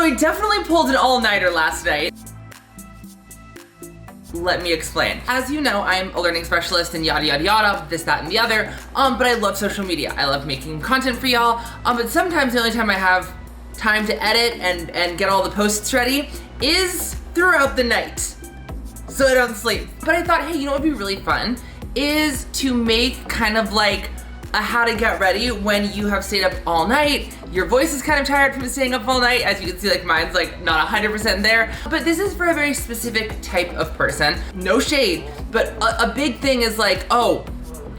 I definitely pulled an all-nighter last night. Let me explain. As you know, I'm a learning specialist and yada yada yada, this, that, and the other, but I love social media. I love making content for y'all, but sometimes the only time I have time to edit and get all the posts ready is throughout the night, so I don't sleep. But I thought, hey, you know what would be really fun is to make kind of like a how to get ready when you have stayed up all night. Your voice is kind of tired from staying up all night. As you can see, like mine's like not 100% there, but this is for a very specific type of person. No shade, but a big thing is like, oh,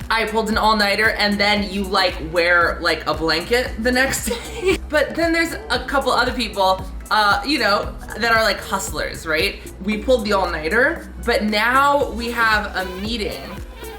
I pulled an all-nighter and then you like wear like a blanket the next day. But then there's a couple other people, you know, that are like hustlers, right? We pulled the all-nighter, but now we have a meeting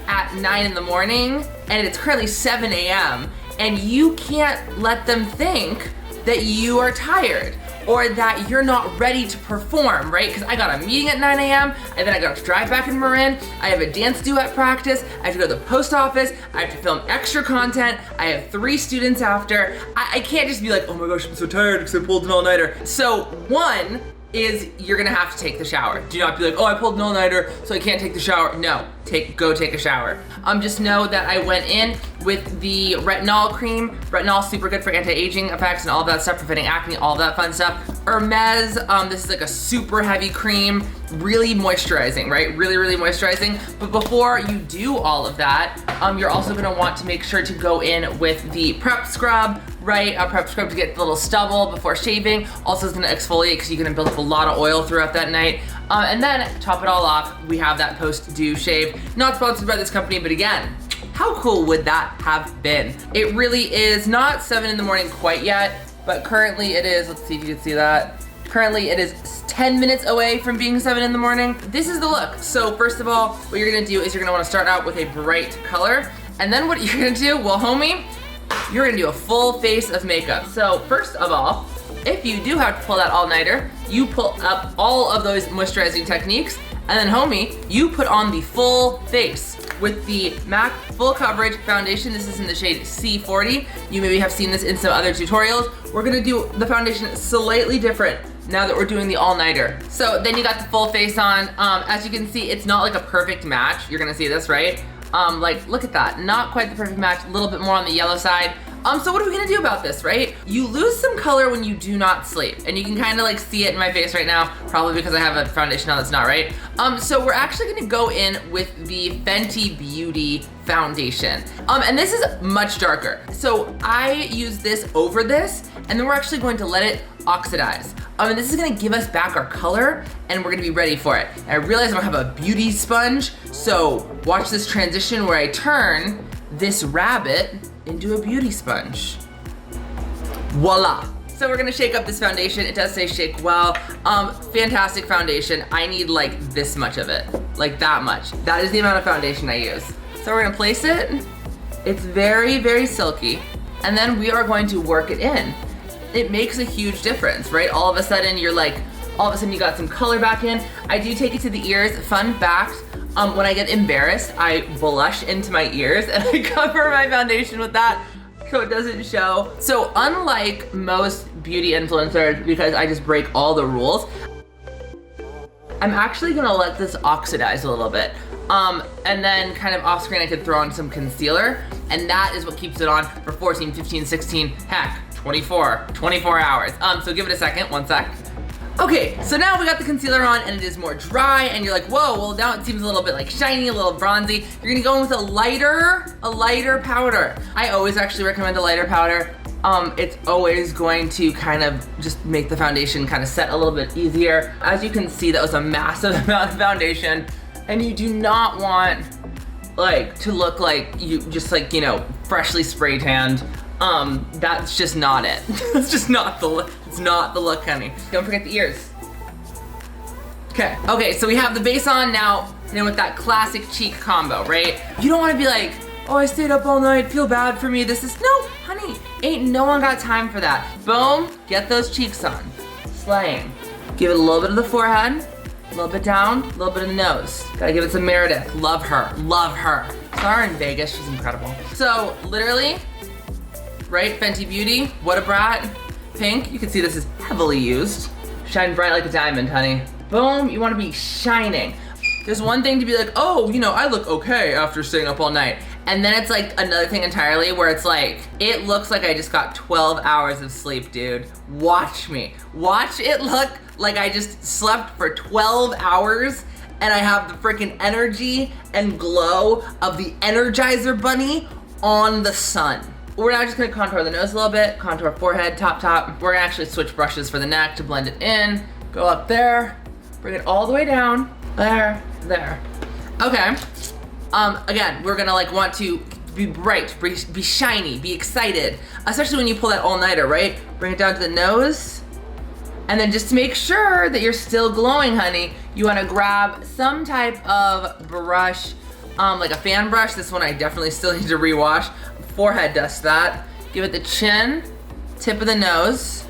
at 9 in the morning and it's currently 7 a.m. and you can't let them think that you are tired or that you're not ready to perform, right? Because I got a meeting at 9 a.m. and then I got to drive back in Marin. I have a dance duet practice. I have to go to the post office. I have to film extra content. I have 3 students after. I can't just be like, oh my gosh, I'm so tired because I pulled an all-nighter. So one is you're gonna have to take the shower. Do not be like, oh, I pulled an all-nighter, so I can't take the shower. No, go take a shower. Just know that I went in with the retinol cream. Retinol, super good for anti-aging effects and all that stuff, preventing acne, all that fun stuff. Hermes, this is like a super heavy cream, really moisturizing, right? Really, really moisturizing. But before you do all of that, you're also gonna want to make sure to go in with the prep scrub, right? A prep scrub to get the little stubble before shaving. Also is gonna exfoliate because you're gonna build up a lot of oil throughout that night. And then top it all off, we have that post-due shave. Not sponsored by this company, but again, how cool would that have been? It really is not 7 in the morning quite yet, but currently it is, let's see if you can see that. Currently it is 10 minutes away from being 7 in the morning. This is the look. So first of all, what you're gonna do is you're gonna wanna start out with a bright color. And then what you're gonna do, well homie, you're gonna do a full face of makeup. So first of all, if you do have to pull that all-nighter, you pull up all of those moisturizing techniques, and then homie, you put on the full face with the MAC Full Coverage Foundation. This is in the shade C40. You maybe have seen this in some other tutorials. We're gonna do the foundation slightly different now that we're doing the all-nighter. So then you got the full face on. As you can see, it's not like a perfect match. You're gonna see this, right? Like, look at that. Not quite the perfect match, a little bit more on the yellow side. So what are we gonna do about this, right? You lose some color when you do not sleep, and you can kind of like see it in my face right now, probably because I have a foundation on that's not right. So we're actually gonna go in with the Fenty Beauty foundation. And this is much darker. So I use this over this, and then we're actually going to let it oxidize. And this is gonna give us back our color, and we're gonna be ready for it. And I realize I don't have a beauty sponge, so watch this transition where I turn this rabbit into a beauty sponge. Voila. So we're gonna shake up this foundation. It does say shake well. Fantastic foundation. I need like this much of it, like that much. That is the amount of foundation I use. So we're gonna place it. It's very, very silky. And then we are going to work it in. It makes a huge difference, right? All of a sudden you're like, all of a sudden you got some color back in. I do take it to the ears. Fun fact, when I get embarrassed, I blush into my ears and I cover my foundation with that so it doesn't show. So unlike most beauty influencers, because I just break all the rules, I'm actually gonna let this oxidize a little bit. And then kind of off screen I could throw on some concealer, and that is what keeps it on for 14, 15, 16, heck, 24 hours. So give it a second, 1 sec. Okay, so now we got the concealer on and it is more dry, and you're like, whoa, well now it seems a little bit like shiny, a little bronzy. You're gonna go in with a lighter powder. I always actually recommend a lighter powder. It's always going to kind of just make the foundation kind of set a little bit easier. As you can see, that was a massive amount of foundation, and you do not want like to look like you just like, you know, freshly spray tanned. That's just not it. That's just not the look. It's not the look, honey. Don't forget the ears. Okay, so we have the base on now, and then with that classic cheek combo, right? You don't wanna be like, oh, I stayed up all night, feel bad for me. This is, no, honey, ain't no one got time for that. Boom, get those cheeks on. Slaying. Give it a little bit of the forehead, a little bit down, a little bit of the nose. Gotta give it some Meredith. Love her, love her. Saw her in Vegas, she's incredible. So literally, right, Fenty Beauty, what a brat. Pink, you can see this is heavily used. Shine bright like a diamond, honey. Boom, you wanna be shining. There's one thing to be like, oh, you know, I look okay after staying up all night. And then it's like another thing entirely where it's like, it looks like I just got 12 hours of sleep, dude. Watch me. Watch it look like I just slept for 12 hours and I have the freaking energy and glow of the Energizer Bunny on the sun. We're now just gonna contour the nose a little bit, contour forehead, top. We're gonna actually switch brushes for the neck to blend it in. Go up there, bring it all the way down. There. Okay. Again, we're gonna like want to be bright, be shiny, be excited, especially when you pull that all-nighter, right? Bring it down to the nose. And then just to make sure that you're still glowing, honey, you wanna grab some type of brush, like a fan brush. This one I definitely still need to rewash. Forehead dust that. Give it the chin, tip of the nose,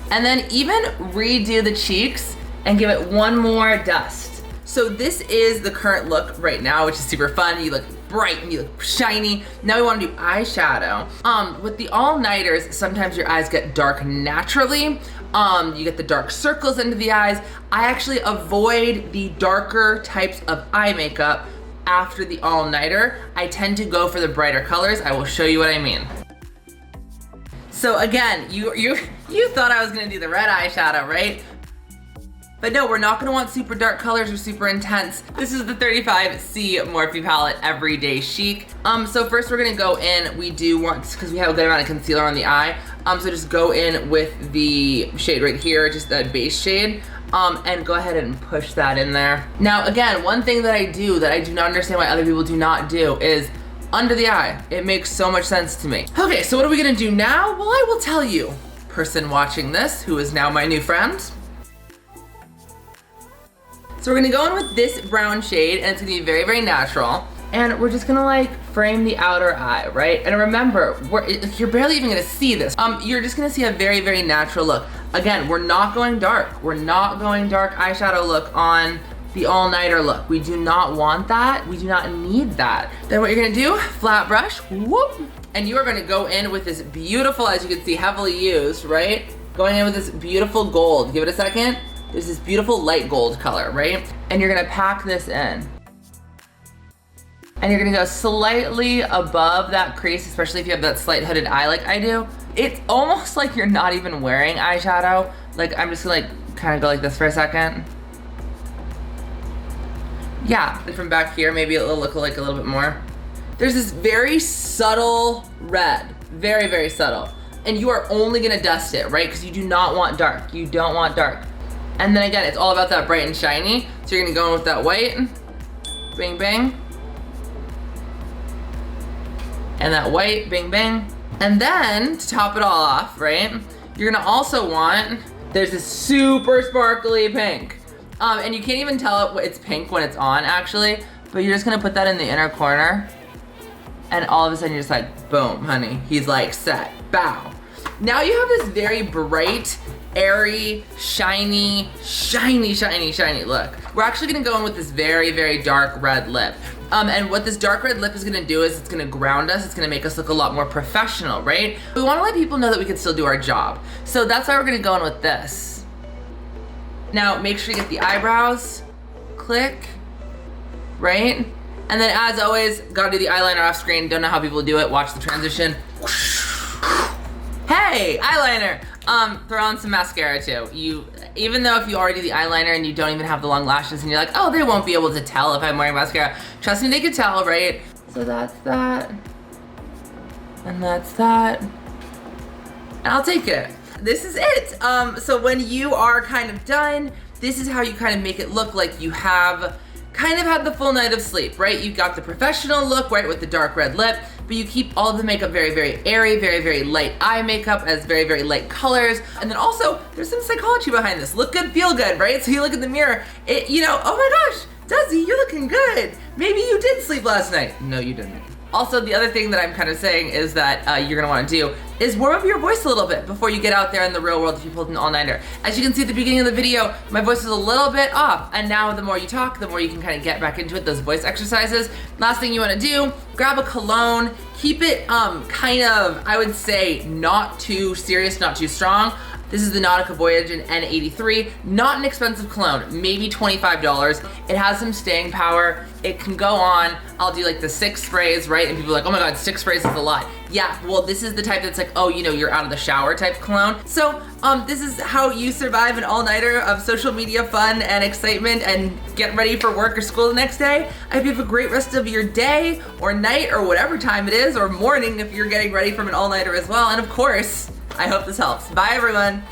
and then even redo the cheeks and give it one more dust. So this is the current look right now, which is super fun. You look bright and you look shiny. Now we want to do eyeshadow. With the all-nighters, sometimes your eyes get dark naturally. You get the dark circles into the eyes. I actually avoid the darker types of eye makeup after the all-nighter. I tend to go for the brighter colors. I will show you what I mean. So again, you thought I was gonna do the red eyeshadow, right? But no, we're not gonna want super dark colors or super intense. This is the 35C Morphe palette Everyday Chic. So first we're gonna go in, we do want, because we have a good amount of concealer on the eye, so just go in with the shade right here, just that base shade, and go ahead and push that in there. Now again, one thing that I do not understand why other people do not do is under the eye. It makes so much sense to me. Okay, so what are we gonna do now? Well, I will tell you, person watching this, who is now my new friend. So we're gonna go in with this brown shade, and it's gonna be very, very natural. And we're just gonna like frame the outer eye, right? And remember, you're barely even gonna see this. You're just gonna see a very, very natural look. Again, we're not going dark. We're not going dark eyeshadow look on the all-nighter look. We do not want that. We do not need that. Then what you're gonna do, flat brush, whoop, and you are gonna go in with this beautiful, as you can see, heavily used, right? Going in with this beautiful gold. Give it a second. There's this beautiful light gold color, right? And you're gonna pack this in. And you're gonna go slightly above that crease, especially if you have that slight hooded eye like I do. It's almost like you're not even wearing eyeshadow. Like I'm just gonna like kind of go like this for a second. Yeah, and from back here, maybe it'll look like a little bit more. There's this very subtle red, very, very subtle. And you are only gonna dust it, right? Because you do not want dark, you don't want dark. And then again, it's all about that bright and shiny. So you're gonna go in with that white, bing, bang. And that white, bing, bang. And then, to top it all off, right? You're gonna also want, there's this super sparkly pink. And you can't even tell it's pink when it's on, actually. But you're just gonna put that in the inner corner. And all of a sudden you're just like, boom, honey. He's like, set, bow. Now you have this very bright, airy, shiny look. We're actually gonna go in with this very, very dark red lip. And what this dark red lip is gonna do is it's gonna ground us, it's gonna make us look a lot more professional, right? We wanna let people know that we can still do our job. So that's why we're gonna go in with this. Now, make sure you get the eyebrows, click, right? And then as always, gotta do the eyeliner off screen. Don't know how people do it, watch the transition. Hey, eyeliner! Throw on some mascara too. Even though if you already do the eyeliner and you don't even have the long lashes and you're like, oh, they won't be able to tell if I'm wearing mascara. Trust me, they could tell, right? So that's that. And that's that. And I'll take it. This is it. So when you are kind of done, this is how you kind of make it look like you have kind of had the full night of sleep, right? You've got the professional look, right, with the dark red lip, but you keep all of the makeup very, very airy, very, very light eye makeup as very, very light colors. And then also, there's some psychology behind this. Look good, feel good, right? So you look in the mirror, oh my gosh, Desi, you're looking good. Maybe you did sleep last night. No, you didn't. Also, the other thing that I'm kind of saying is that you're gonna wanna do is warm up your voice a little bit before you get out there in the real world if you pulled an all-nighter. As you can see at the beginning of the video, my voice is a little bit off, and now the more you talk, the more you can kind of get back into it, those voice exercises. Last thing you wanna do, grab a cologne, keep it kind of, I would say, not too serious, not too strong. This is the Nautica Voyage in N83. Not an expensive cologne, maybe $25. It has some staying power. It can go on. I'll do like the 6 sprays, right? And people are like, oh my God, 6 sprays is a lot. Yeah, well, this is the type that's like, oh, you know, you're out of the shower type cologne. So this is how you survive an all-nighter of social media fun and excitement and get ready for work or school the next day. I hope you have a great rest of your day or night or whatever time it is, or morning if you're getting ready from an all-nighter as well. And of course, I hope this helps. Bye, everyone.